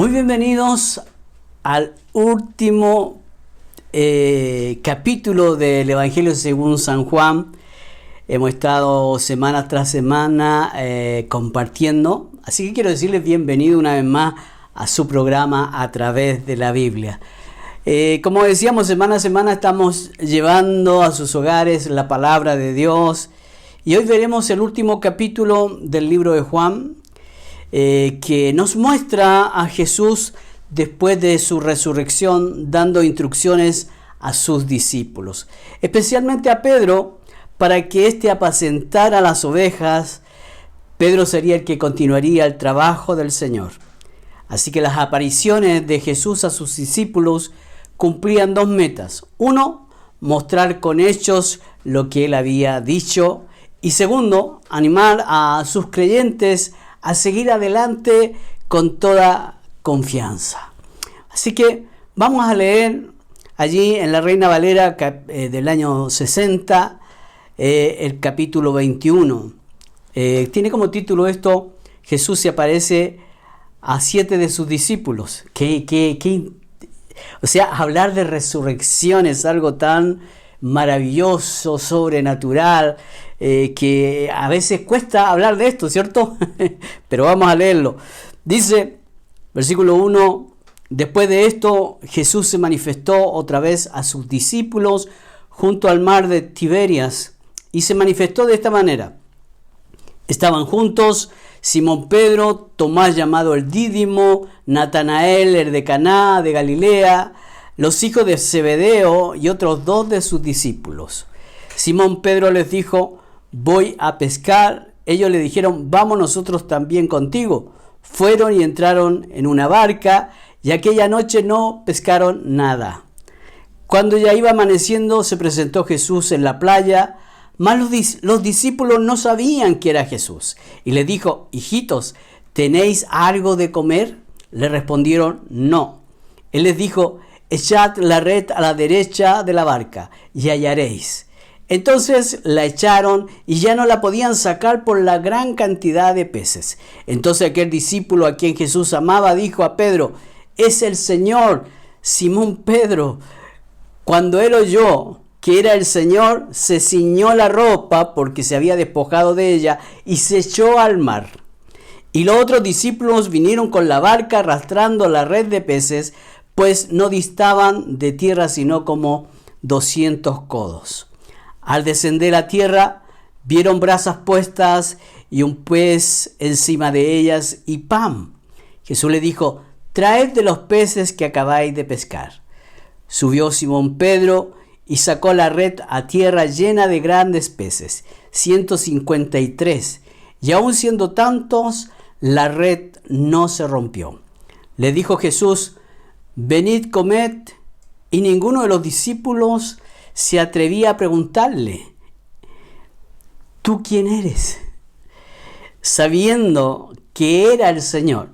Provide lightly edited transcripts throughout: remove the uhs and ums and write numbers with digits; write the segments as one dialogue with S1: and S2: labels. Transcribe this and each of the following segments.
S1: Muy bienvenidos al último capítulo del Evangelio según San Juan. Hemos estado semana tras semana compartiendo, así que quiero decirles bienvenido una vez más a su programa A Través de la Biblia. Como decíamos, semana a semana estamos llevando a sus hogares la palabra de Dios y hoy veremos el último capítulo del libro de Juan, que nos muestra a Jesús después de su resurrección dando instrucciones a sus discípulos, especialmente a Pedro, para que éste apacentara las ovejas. Pedro sería el que continuaría el trabajo del Señor. Así que las apariciones de Jesús a sus discípulos cumplían dos metas. Uno, mostrar con hechos lo que él había dicho. Y segundo, animar a sus creyentes a seguir adelante con toda confianza. Así que vamos a leer allí en la Reina Valera del año 60, el capítulo 21. Tiene como título esto: Jesús se aparece a 7 de sus discípulos. O sea, hablar de resurrección es algo tan maravilloso, sobrenatural, que a veces cuesta hablar de esto, ¿cierto? Pero vamos a leerlo. Dice, versículo 1, después de esto Jesús se manifestó otra vez a sus discípulos junto al mar de Tiberias, y se manifestó de esta manera. Estaban juntos Simón Pedro, Tomás llamado el Dídimo, Natanael, el de Caná de Galilea, los hijos de Zebedeo y otros 2 de sus discípulos. Simón Pedro les dijo: voy a pescar. Ellos le dijeron: vamos nosotros también contigo. Fueron y entraron en una barca, y aquella noche no pescaron nada. Cuando ya iba amaneciendo, se presentó Jesús en la playa, mas los discípulos no sabían que era Jesús. Y les dijo: hijitos, ¿tenéis algo de comer? Le respondieron: no. Él les dijo: echad la red a la derecha de la barca y hallaréis. Entonces la echaron y ya no la podían sacar por la gran cantidad de peces. Entonces aquel discípulo a quien Jesús amaba dijo a Pedro: es el Señor. Simón Pedro, cuando él oyó que era el Señor, se ciñó la ropa porque se había despojado de ella y se echó al mar. Y los otros discípulos vinieron con la barca arrastrando la red de peces, pues no distaban de tierra sino como 200 codos. Al descender a tierra, vieron brasas puestas y un pez encima de ellas y pan. Jesús le dijo: traed de los peces que acabáis de pescar. Subió Simón Pedro y sacó la red a tierra llena de grandes peces, 153, y aun siendo tantos, la red no se rompió. Le dijo Jesús: venid, comed. Y ninguno de los discípulos se atrevía a preguntarle: ¿tú quién eres? Sabiendo que era el Señor.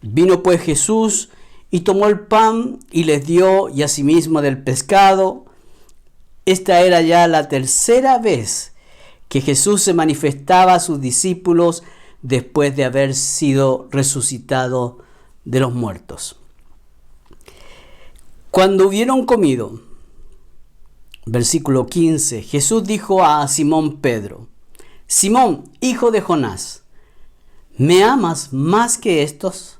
S1: Vino pues Jesús y tomó el pan y les dio, y asimismo del pescado. Esta era ya la tercera vez que Jesús se manifestaba a sus discípulos después de haber sido resucitado de los muertos. Cuando hubieron comido, versículo 15, Jesús dijo a Simón Pedro: Simón, hijo de Jonás, ¿me amas más que estos?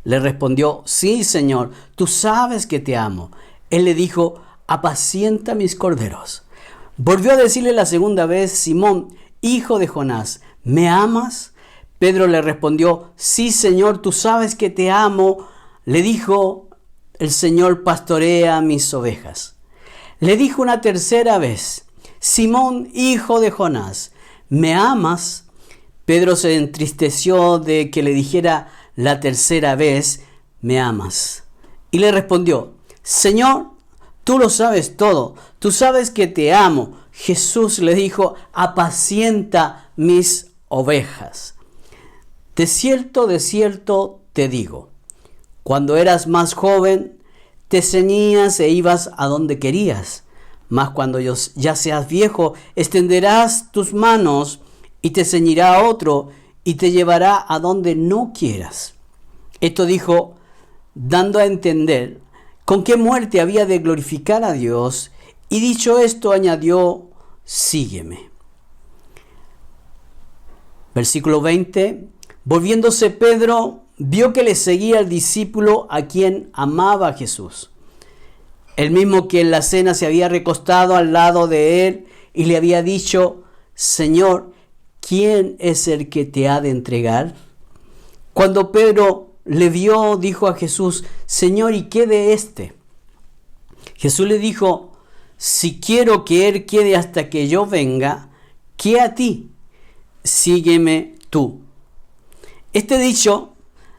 S1: Le respondió: sí, Señor, tú sabes que te amo. Él le dijo: apacienta mis corderos. Volvió a decirle la segunda vez: Simón, hijo de Jonás, ¿me amas? Pedro le respondió: sí, Señor, tú sabes que te amo. Le dijo el Señor: pastorea mis ovejas. Le dijo una tercera vez: Simón, hijo de Jonás, ¿me amas? Pedro se entristeció de que le dijera la tercera vez: ¿me amas? Y le respondió: Señor, tú lo sabes todo, tú sabes que te amo. Jesús le dijo: apacienta mis ovejas. De cierto te digo, cuando eras más joven, te ceñías e ibas a donde querías. Mas cuando ya seas viejo, extenderás tus manos y te ceñirá otro y te llevará a donde no quieras. Esto dijo dando a entender con qué muerte había de glorificar a Dios, y dicho esto añadió: sígueme. Versículo 20. Volviéndose Pedro, vio que le seguía el discípulo a quien amaba Jesús, el mismo que en la cena se había recostado al lado de él y le había dicho: Señor, ¿quién es el que te ha de entregar? Cuando Pedro le vio, dijo a Jesús: Señor, ¿y qué de éste? Jesús le dijo: si quiero que él quede hasta que yo venga, ¿qué a ti? Sígueme tú. Este dicho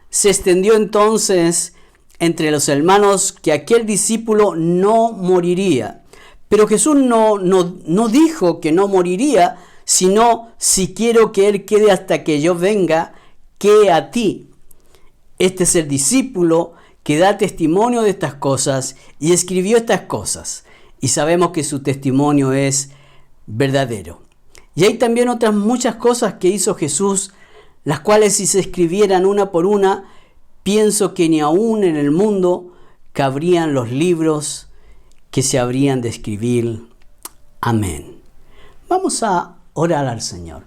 S1: se extendió entonces entre los hermanos que aquel discípulo no moriría. Pero Jesús no dijo que no moriría, sino: si quiero que él quede hasta que yo venga, ¿qué a ti? Este es el discípulo que da testimonio de estas cosas y escribió estas cosas, y sabemos que su testimonio es verdadero. Y hay también otras muchas cosas que hizo Jesús, las cuales, si se escribieran una por una, pienso que ni aún en el mundo cabrían los libros que se habrían de escribir. Amén. Vamos a orar al Señor.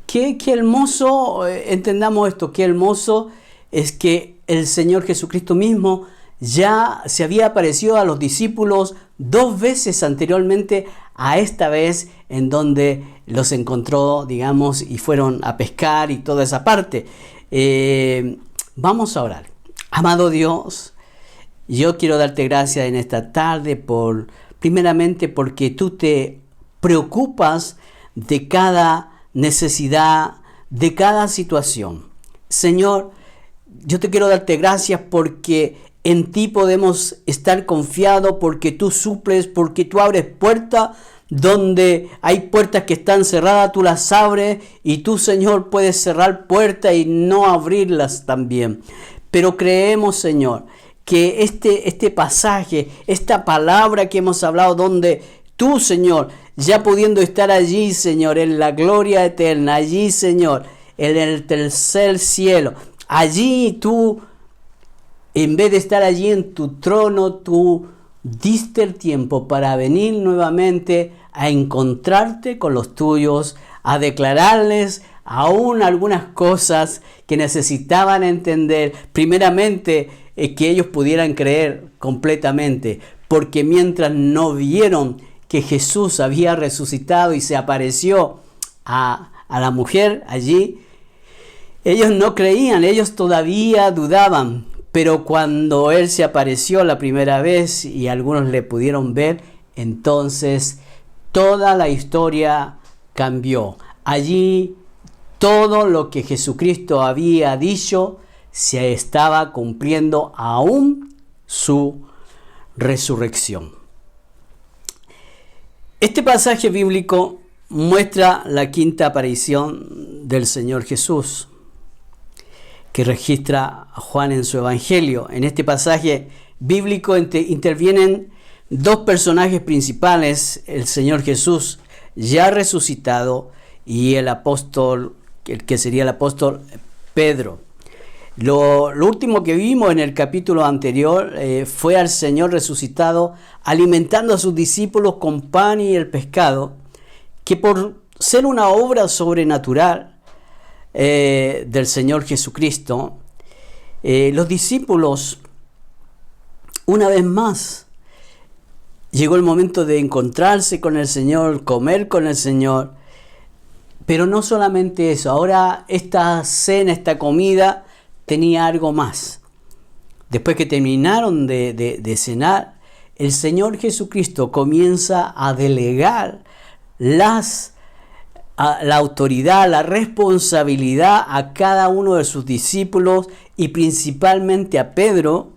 S1: Qué hermoso, entendamos esto, qué hermoso es que el Señor Jesucristo mismo ya se había aparecido a los discípulos 2 veces anteriormente a esta vez, en donde los encontró, digamos, y fueron a pescar y toda esa parte. Vamos a orar. Amado Dios, yo quiero darte gracias en esta tarde primeramente porque tú te preocupas de cada necesidad, de cada situación. Señor, yo te quiero darte gracias porque en ti podemos estar confiados, porque tú suples, porque tú abres puertas donde hay puertas que están cerradas, tú las abres, y tú, Señor, puedes cerrar puertas y no abrirlas también. Pero creemos, Señor, que este pasaje, esta palabra que hemos hablado, donde tú, Señor, ya pudiendo estar allí, Señor, en la gloria eterna, allí, Señor, en el tercer cielo, allí tú, en vez de estar allí en tu trono, tú diste el tiempo para venir nuevamente a encontrarte con los tuyos, a declararles aún algunas cosas que necesitaban entender. Primeramente, que ellos pudieran creer completamente, porque mientras no vieron que Jesús había resucitado y se apareció a la mujer allí, ellos no creían, ellos todavía dudaban. Pero cuando Él se apareció la primera vez y algunos le pudieron ver, entonces toda la historia cambió. Allí todo lo que Jesucristo había dicho se estaba cumpliendo, aún su resurrección. Este pasaje bíblico muestra la quinta aparición del Señor Jesús, que registra Juan en su Evangelio. En este pasaje bíblico intervienen 2 personajes principales: el Señor Jesús ya resucitado y el apóstol, el que sería el apóstol Pedro. Lo último que vimos en el capítulo anterior fue al Señor resucitado alimentando a sus discípulos con pan y el pescado, que por ser una obra sobrenatural del Señor Jesucristo, los discípulos, una vez más, llegó el momento de encontrarse con el Señor, comer con el Señor. Pero no solamente eso, ahora esta cena, esta comida, tenía algo más. Después que terminaron de cenar, el Señor Jesucristo comienza a delegar la autoridad, la responsabilidad a cada uno de sus discípulos, y principalmente a Pedro,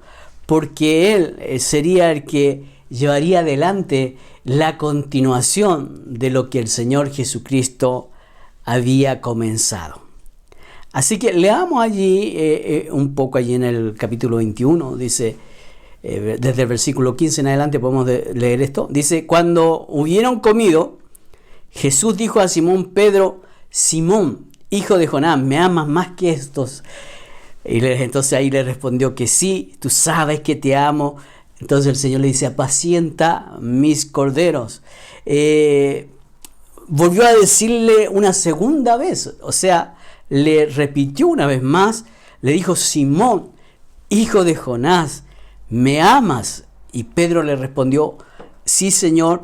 S1: porque él sería el que llevaría adelante la continuación de lo que el Señor Jesucristo había comenzado. Así que leamos allí un poco allí en el capítulo 21, dice, desde el versículo 15 en adelante podemos leer esto. Dice: cuando hubieron comido, Jesús dijo a Simón Pedro: Simón, hijo de Jonás, ¿me amas más que estos? Entonces ahí le respondió que sí, tú sabes que te amo. Entonces el Señor le dice, apacienta mis corderos. Volvió a decirle una segunda vez, o sea, le repitió una vez más, le dijo, Simón, hijo de Jonás, ¿me amas? Y Pedro le respondió, sí, Señor,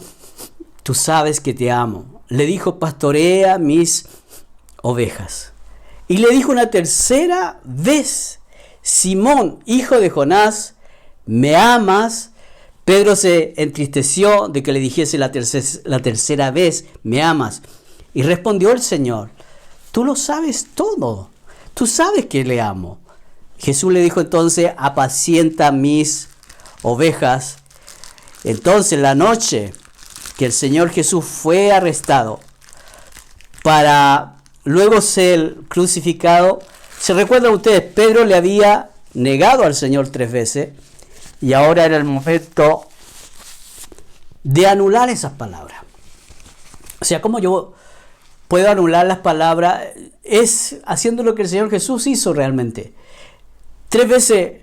S1: tú sabes que te amo. Le dijo, pastorea mis ovejas. Y le dijo una tercera vez, Simón, hijo de Jonás, ¿me amas? Pedro se entristeció de que le dijese la tercera vez, ¿me amas? Y respondió el Señor, tú lo sabes todo, tú sabes que le amo. Jesús le dijo entonces, apacienta mis ovejas. Entonces la noche que el Señor Jesús fue arrestado para luego ser crucificado, ¿se recuerdan ustedes? Pedro le había negado al Señor 3 veces y ahora era el momento de anular esas palabras. O sea, ¿cómo yo puedo anular las palabras? Es haciendo lo que el Señor Jesús hizo realmente. 3 veces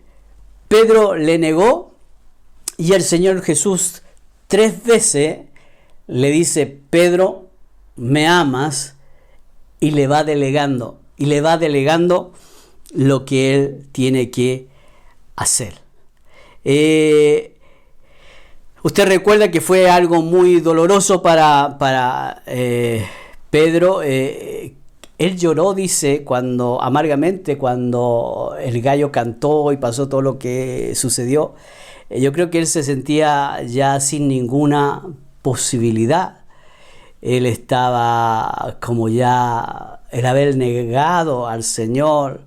S1: Pedro le negó y el Señor Jesús 3 veces le dice, Pedro, ¿me amas? Y le va delegando lo que él tiene que hacer. Usted recuerda que fue algo muy doloroso para Pedro. Él lloró, dice, amargamente cuando el gallo cantó y pasó todo lo que sucedió. Yo creo que él se sentía ya sin ninguna posibilidad. Él estaba como ya el haber negado al Señor.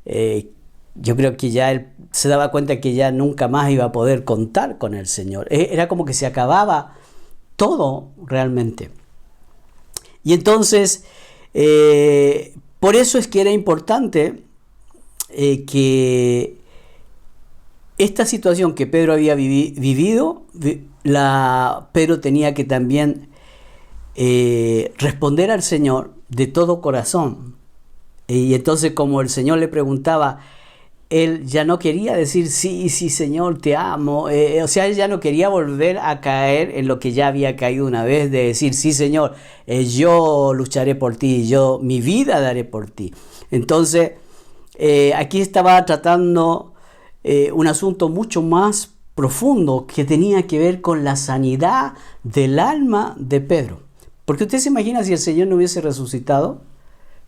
S1: Yo creo que ya él se daba cuenta que ya nunca más iba a poder contar con el Señor. Era como que se acababa todo realmente. Y entonces, por eso es que era importante que esta situación que Pedro había vivido, Pedro tenía que también responder al Señor de todo corazón. Y entonces, como el Señor le preguntaba, él ya no quería decir sí, Señor, te amo. O sea, él ya no quería volver a caer en lo que ya había caído una vez, de decir, sí, Señor, yo lucharé por ti, mi vida daré por ti. Entonces, aquí estaba tratando un asunto mucho más profundo que tenía que ver con la sanidad del alma de Pedro. Porque usted se imagina si el Señor no hubiese resucitado,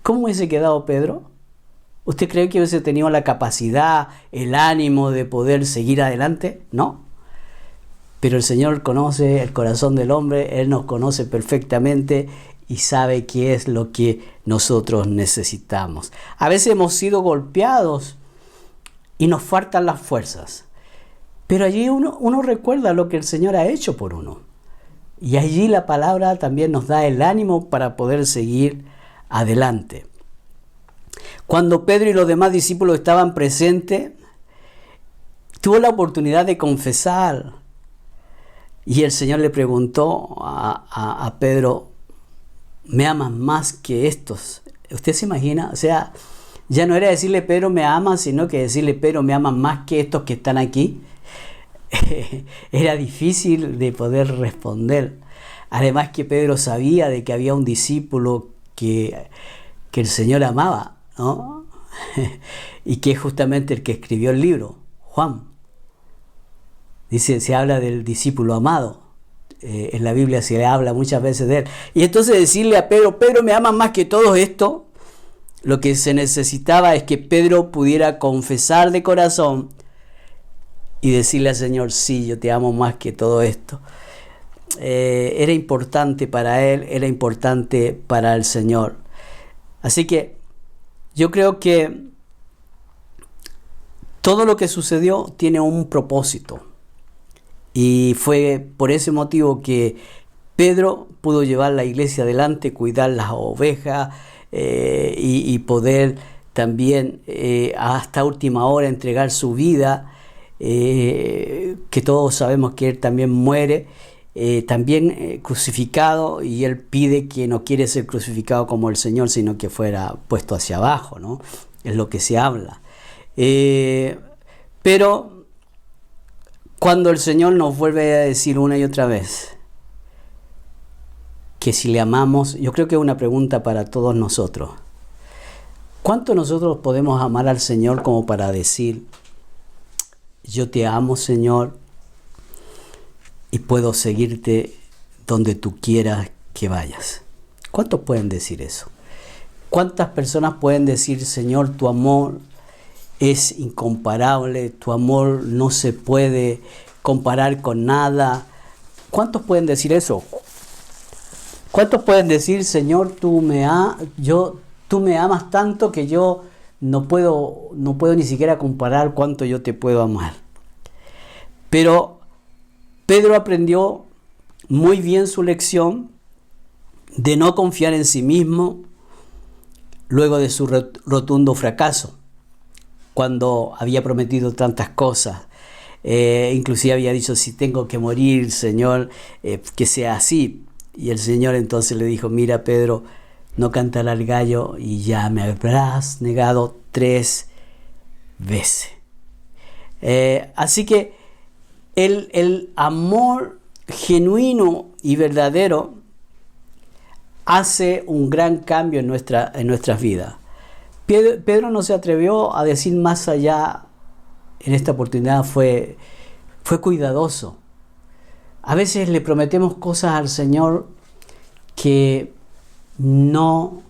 S1: ¿cómo hubiese quedado Pedro? ¿Usted cree que hubiese tenido la capacidad, el ánimo de poder seguir adelante? No. Pero el Señor conoce el corazón del hombre, Él nos conoce perfectamente y sabe qué es lo que nosotros necesitamos. A veces hemos sido golpeados y nos faltan las fuerzas. Pero allí uno recuerda lo que el Señor ha hecho por uno. Y allí la palabra también nos da el ánimo para poder seguir adelante. Cuando Pedro y los demás discípulos estaban presentes, tuvo la oportunidad de confesar. Y el Señor le preguntó a Pedro, ¿me amas más que estos? ¿Usted se imagina? O sea, ya no era decirle Pedro me amas, sino que decirle Pedro me amas más que estos que están aquí. Era difícil de poder responder. Además que Pedro sabía de que había un discípulo que el Señor amaba, ¿no? Y que es justamente el que escribió el libro, Juan. Dice, se habla del discípulo amado. En la Biblia se le habla muchas veces de él. Y entonces decirle a Pedro, Pedro me ama más que todo esto, lo que se necesitaba es que Pedro pudiera confesar de corazón y decirle al Señor, sí, yo te amo más que todo esto. Era importante para él, era importante para el Señor. Así que yo creo que todo lo que sucedió tiene un propósito. Y fue por ese motivo que Pedro pudo llevar la iglesia adelante, cuidar las ovejas y poder también hasta última hora entregar su vida, que todos sabemos que él también muere, también crucificado, y él pide que no quiere ser crucificado como el Señor, sino que fuera puesto hacia abajo, ¿no? Es lo que se habla. Pero cuando el Señor nos vuelve a decir una y otra vez que si le amamos, yo creo que es una pregunta para todos nosotros. ¿Cuánto nosotros podemos amar al Señor como para decir, yo te amo, Señor, y puedo seguirte donde tú quieras que vayas? ¿Cuántos pueden decir eso? ¿Cuántas personas pueden decir, Señor, tu amor es incomparable, tu amor no se puede comparar con nada? ¿Cuántos pueden decir eso? ¿Cuántos pueden decir, Señor, tú me amas tanto que yo no puedo ni siquiera comparar cuánto yo te puedo amar? Pero Pedro aprendió muy bien su lección de no confiar en sí mismo luego de su rotundo fracaso, cuando había prometido tantas cosas. Inclusive había dicho, si tengo que morir, Señor, que sea así. Y el Señor entonces le dijo, mira, Pedro, no cantará el gallo y ya me habrás negado 3 veces. Así que el amor genuino y verdadero hace un gran cambio en nuestras vidas. Pedro no se atrevió a decir más allá en esta oportunidad, fue cuidadoso. A veces le prometemos cosas al Señor que no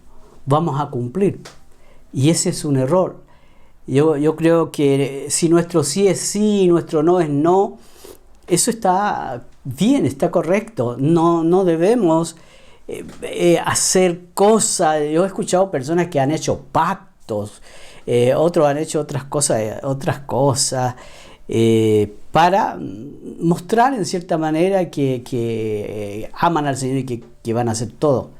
S1: vamos a cumplir, y ese es un error. Yo creo que si nuestro sí es sí y nuestro no es no, eso está bien, está correcto. No debemos hacer cosas. Yo he escuchado personas que han hecho pactos, otros han hecho otras cosas para mostrar en cierta manera que aman al Señor y que van a hacer todo.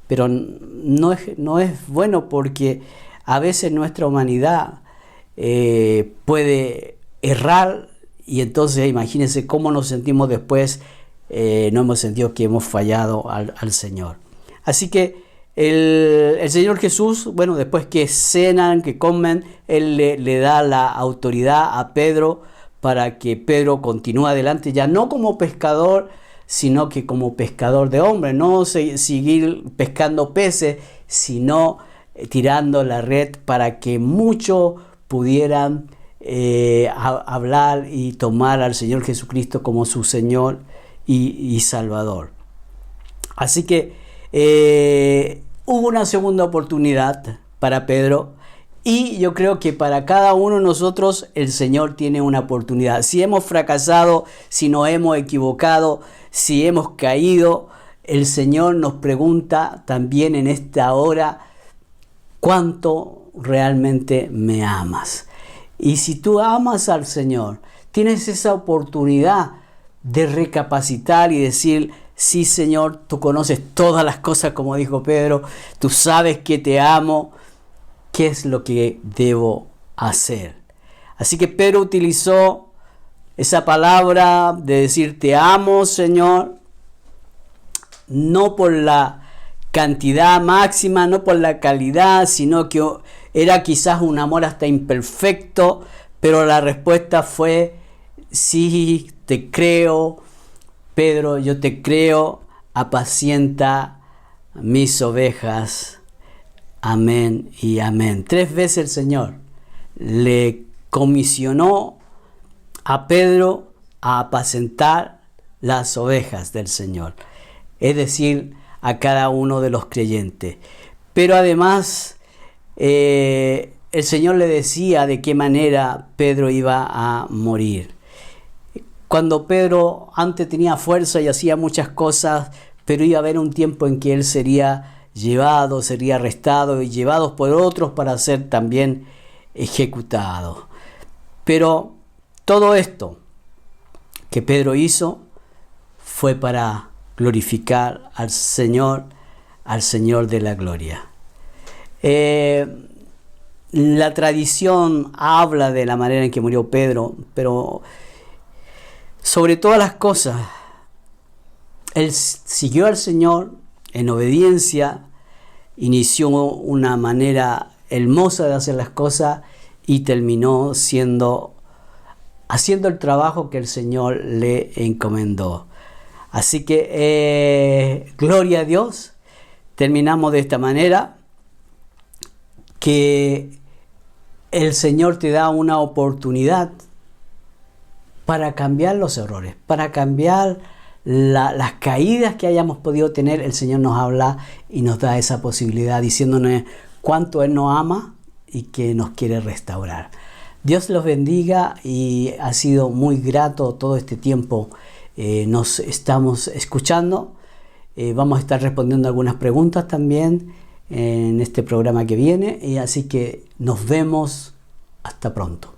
S1: Pero no es bueno, porque a veces nuestra humanidad puede errar, y entonces imagínense cómo nos sentimos después. No hemos sentido que hemos fallado al Señor. Así que el Señor Jesús, bueno, después que cenan, que comen, Él le da la autoridad a Pedro para que Pedro continúe adelante, ya no como pescador, sino que como pescador de hombres. No seguir pescando peces, sino tirando la red para que muchos pudieran hablar y tomar al Señor Jesucristo como su Señor y Salvador. Así que hubo una segunda oportunidad para Pedro, y yo creo que para cada uno de nosotros el Señor tiene una oportunidad. Si hemos fracasado, si nos hemos equivocado, si hemos caído, el Señor nos pregunta también en esta hora, ¿cuánto realmente me amas? Y si tú amas al Señor, tienes esa oportunidad de recapacitar y decir, sí, Señor, tú conoces todas las cosas, como dijo Pedro, tú sabes que te amo, ¿qué es lo que debo hacer? Así que Pedro utilizó esa palabra de decir, te amo, Señor, no por la cantidad máxima, no por la calidad, sino que era quizás un amor hasta imperfecto, pero la respuesta fue, sí, te creo, Pedro, yo te creo, apacienta mis ovejas. Amén y amén. 3 veces el Señor le comisionó a Pedro a apacentar las ovejas del Señor, es decir, a cada uno de los creyentes. Pero además el Señor le decía de qué manera Pedro iba a morir. Cuando Pedro antes tenía fuerza y hacía muchas cosas, pero iba a haber un tiempo en que él sería llevado, sería arrestado y llevado por otros para ser también ejecutado. Pero todo esto que Pedro hizo fue para glorificar al Señor de la gloria. La tradición habla de la manera en que murió Pedro, pero sobre todas las cosas, él siguió al Señor en obediencia, inició una manera hermosa de hacer las cosas, y terminó haciendo el trabajo que el Señor le encomendó. Así que gloria a Dios. Terminamos de esta manera, que el Señor te da una oportunidad para cambiar los errores, para cambiar las caídas que hayamos podido tener. El Señor nos habla y nos da esa posibilidad, diciéndonos cuánto Él nos ama y que nos quiere restaurar. Dios los bendiga, y ha sido muy grato todo este tiempo. Nos estamos escuchando. Vamos a estar respondiendo algunas preguntas también en este programa que viene, y así que nos vemos hasta pronto.